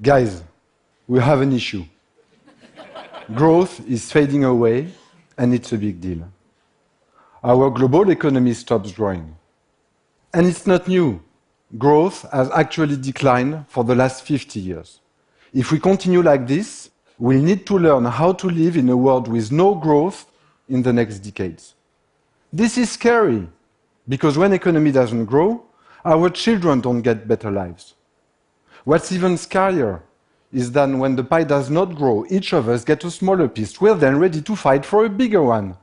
Guys, we have an issue. Growth is fading away, and it's a big deal. Our global economy stops growing. And it's not new. Growth has actually declined for the last 50 years. If we continue like this, we'll need to learn how to live in a world with no growth in the next decades. This is scary, because when economy doesn't grow, our children don't get better lives. What's even scarier is that when the pie does not grow, each of us gets a smaller piece. We're then ready to fight for a bigger one.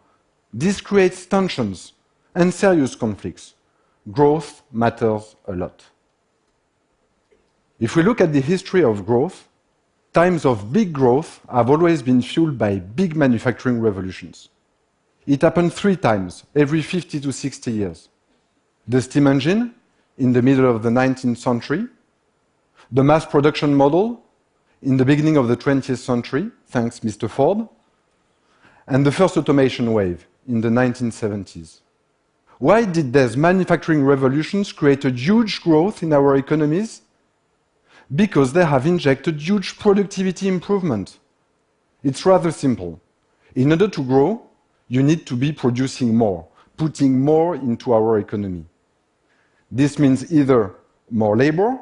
This creates tensions and serious conflicts. Growth matters a lot. If we look at the history of growth, times of big growth have always been fueled by big manufacturing revolutions. It happened 3 times, every 50 to 60 years. The steam engine, in the middle of the 19th century, the mass production model, in the beginning of the 20th century, thanks Mr. Ford, and the first automation wave in the 1970s. Why did these manufacturing revolutions create a huge growth in our economies? Because they have injected huge productivity improvement. It's rather simple. In order to grow, you need to be producing more, putting more into our economy. This means either more labor,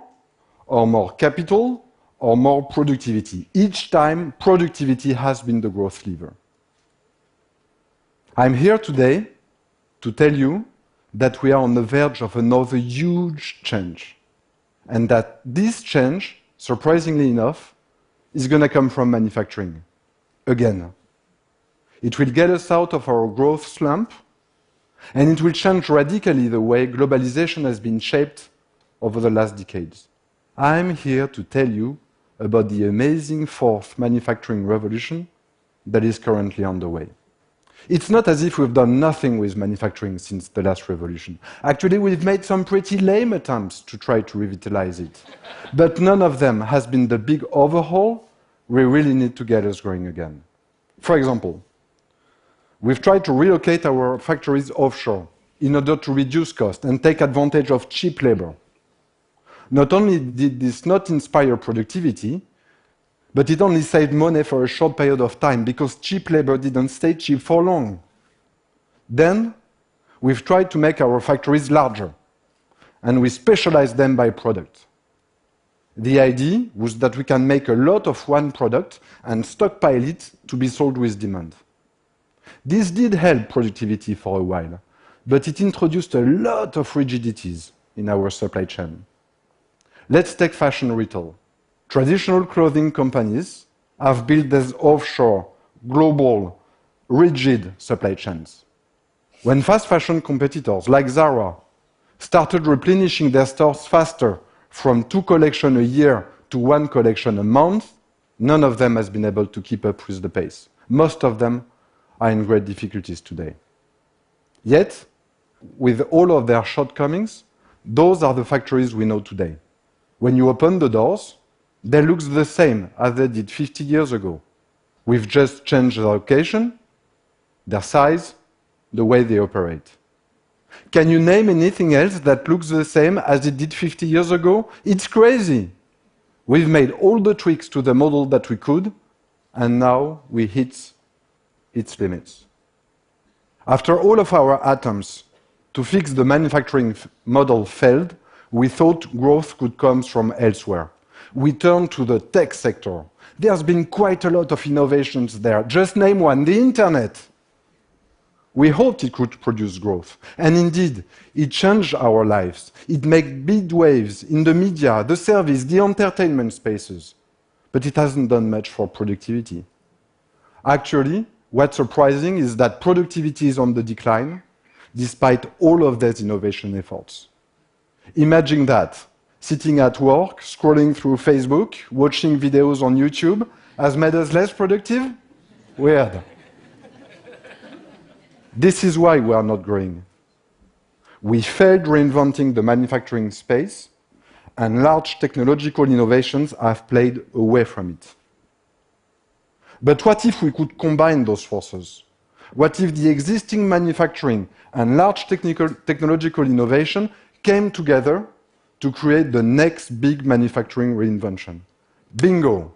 or more capital, or more productivity. Each time, productivity has been the growth lever. I'm here today to tell you that we are on the verge of another huge change, and that this change, surprisingly enough, is going to come from manufacturing. Again. It will get us out of our growth slump, and it will change radically the way globalization has been shaped over the last decades. I'm here to tell you about the amazing fourth manufacturing revolution that is currently underway. It's not as if we've done nothing with manufacturing since the last revolution. Actually, we've made some pretty lame attempts to try to revitalize it. But none of them has been the big overhaul we really need to get us growing again. For example, we've tried to relocate our factories offshore in order to reduce cost and take advantage of cheap labor. Not only did this not inspire productivity, but it only saved money for a short period of time because cheap labor didn't stay cheap for long. Then, we've tried to make our factories larger, and we specialized them by product. The idea was that we can make a lot of one product and stockpile it to be sold with demand. This did help productivity for a while, but it introduced a lot of rigidities in our supply chain. Let's take fashion retail. Traditional clothing companies have built these offshore, global, rigid supply chains. When fast fashion competitors like Zara started replenishing their stores faster from 2 collections a year to 1 collection a month, none of them has been able to keep up with the pace. Most of them are in great difficulties today. Yet, with all of their shortcomings, those are the factories we know today. When you open the doors, they look the same as they did 50 years ago. We've just changed their location, their size, the way they operate. Can you name anything else that looks the same as it did 50 years ago? It's crazy. We've made all the tweaks to the model that we could, and now we hit its limits. After all of our attempts to fix the manufacturing model failed, we thought growth could come from elsewhere. We turned to the tech sector. There's been quite a lot of innovations there. Just name one, the internet. We hoped it could produce growth. And indeed, it changed our lives. It made big waves in the media, the service, the entertainment spaces. But it hasn't done much for productivity. Actually, what's surprising is that productivity is on the decline, despite all of these innovation efforts. Imagine that. Sitting at work, scrolling through Facebook, watching videos on YouTube, has made us less productive? Weird. This is why we are not growing. We failed reinventing the manufacturing space, and large technological innovations have played away from it. But what if we could combine those forces? What if the existing manufacturing and large technological innovation came together to create the next big manufacturing reinvention? Bingo!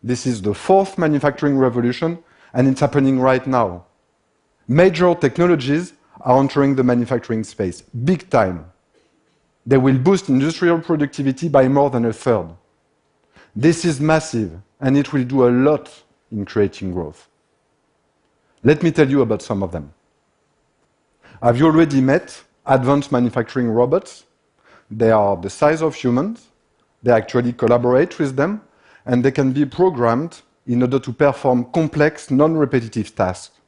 This is the fourth manufacturing revolution, and it's happening right now. Major technologies are entering the manufacturing space, big time. They will boost industrial productivity by more than a third. This is massive, and it will do a lot in creating growth. Let me tell you about some of them. Have you already met advanced manufacturing robots? They are the size of humans, they actually collaborate with them, and they can be programmed in order to perform complex, non-repetitive tasks.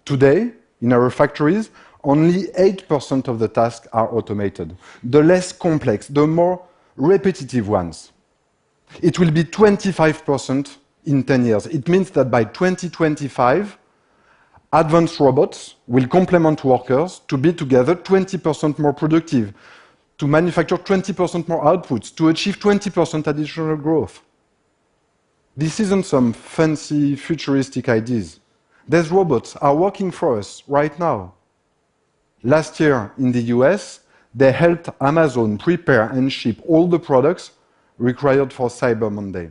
Today, in our factories, only 8% of the tasks are automated. The less complex, the more repetitive ones. It will be 25% in 10 years. It means that by 2025, advanced robots will complement workers to be together 20% more productive, to manufacture 20% more outputs, to achieve 20% additional growth. This isn't some fancy futuristic ideas. These robots are working for us right now. Last year in the US, they helped Amazon prepare and ship all the products required for Cyber Monday,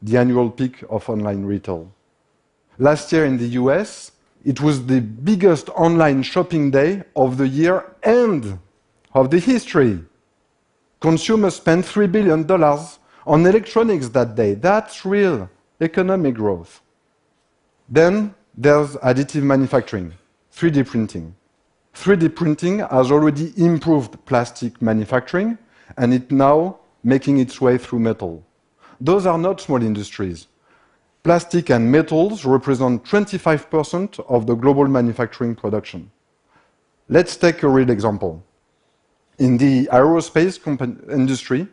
the annual peak of online retail. Last year in the US, it was the biggest online shopping day of the year and of the history. Consumers spent $3 billion on electronics that day. That's real economic growth. Then there's additive manufacturing, 3D printing. 3D printing has already improved plastic manufacturing, and it's now making its way through metal. Those are not small industries. Plastic and metals represent 25% of the global manufacturing production. Let's take a real example. In the aerospace industry,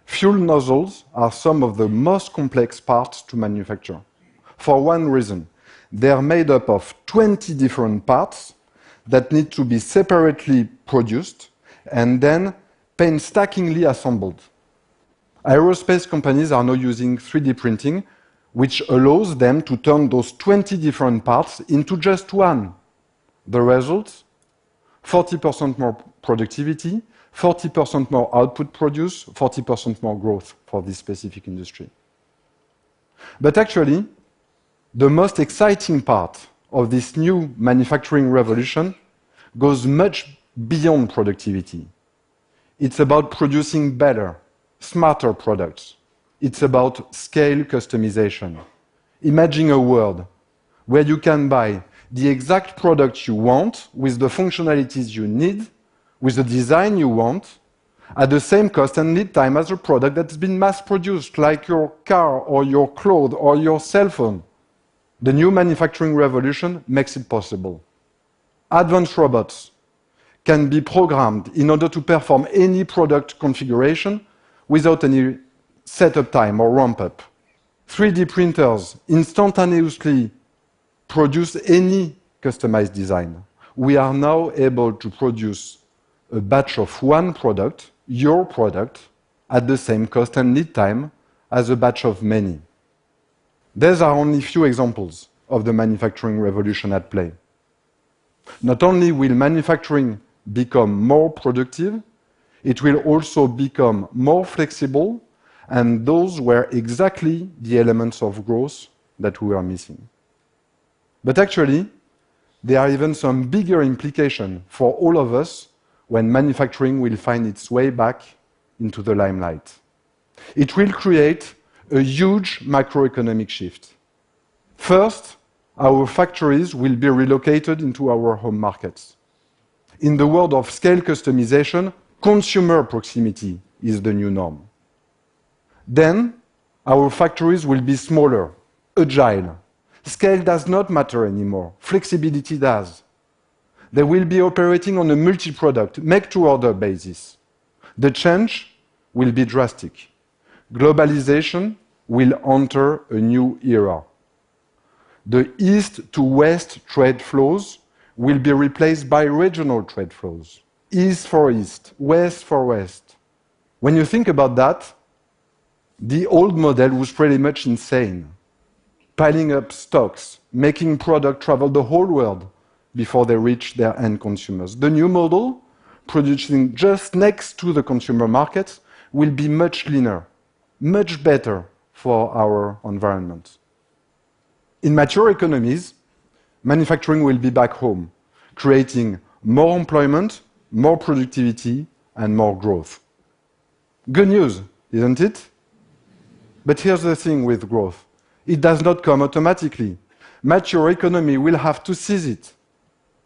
fuel nozzles are some of the most complex parts to manufacture. For one reason, they're made up of 20 different parts that need to be separately produced and then painstakingly assembled. Aerospace companies are now using 3D printing, which allows them to turn those 20 different parts into just one. The result? 40% more productivity, 40% more output produced, 40% more growth for this specific industry. But actually, the most exciting part of this new manufacturing revolution goes much beyond productivity. It's about producing better, smarter products. It's about scale customization. Imagine a world where you can buy the exact product you want with the functionalities you need, with the design you want, at the same cost and lead time as a product that's been mass-produced, like your car or your clothes or your cell phone. The new manufacturing revolution makes it possible. Advanced robots can be programmed in order to perform any product configuration without any setup time or ramp-up. 3D printers instantaneously produce any customized design. We are now able to produce a batch of one product, your product, at the same cost and lead time as a batch of many. These are only few examples of the manufacturing revolution at play. Not only will manufacturing become more productive, it will also become more flexible, and those were exactly the elements of growth that we were missing. But actually, there are even some bigger implications for all of us when manufacturing will find its way back into the limelight. It will create a huge macroeconomic shift. First, our factories will be relocated into our home markets. In the world of scale customization, consumer proximity is the new norm. Then, our factories will be smaller, agile. Scale does not matter anymore. Flexibility does. They will be operating on a multi-product, make-to-order basis. The change will be drastic. Globalization will enter a new era. The east to west trade flows will be replaced by regional trade flows. East for east, west for west. When you think about that, the old model was pretty much insane. Piling up stocks, making product travel the whole world before they reach their end consumers. The new model, producing just next to the consumer markets, will be much leaner. much better for our environment. In mature economies, manufacturing will be back home, creating more employment, more productivity, and more growth. Good news, isn't it? But here's the thing with growth. It does not come automatically. Mature economy will have to seize it.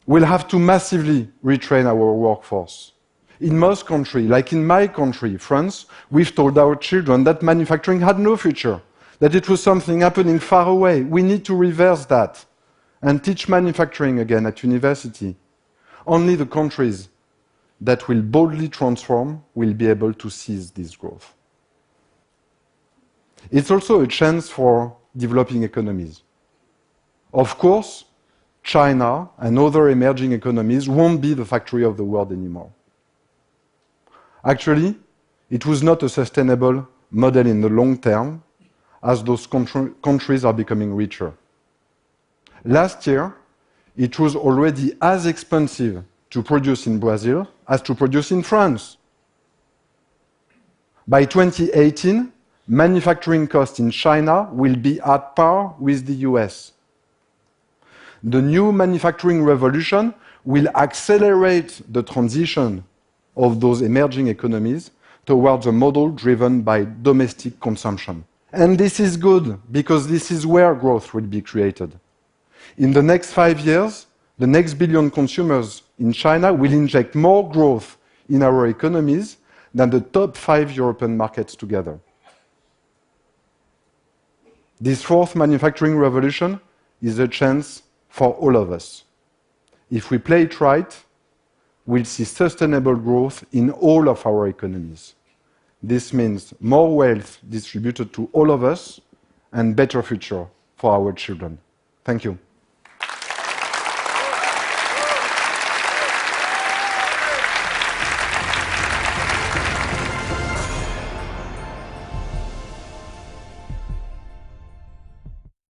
We'll have to massively retrain our workforce. In most countries, like in my country, France, we've told our children that manufacturing had no future, that it was something happening far away. We need to reverse that and teach manufacturing again at university. Only the countries that will boldly transform will be able to seize this growth. It's also a chance for developing economies. Of course, China and other emerging economies won't be the factory of the world anymore. Actually, it was not a sustainable model in the long term, as those countries are becoming richer. Last year, it was already as expensive to produce in Brazil as to produce in France. By 2018, manufacturing costs in China will be at par with the US. The new manufacturing revolution will accelerate the transition of those emerging economies towards a model driven by domestic consumption. And this is good, because this is where growth will be created. In the next 5 years, the next billion consumers in China will inject more growth in our economies than the top 5 European markets together. This fourth manufacturing revolution is a chance for all of us. If we play it right, we'll see sustainable growth in all of our economies. This means more wealth distributed to all of us and better future for our children. Thank you.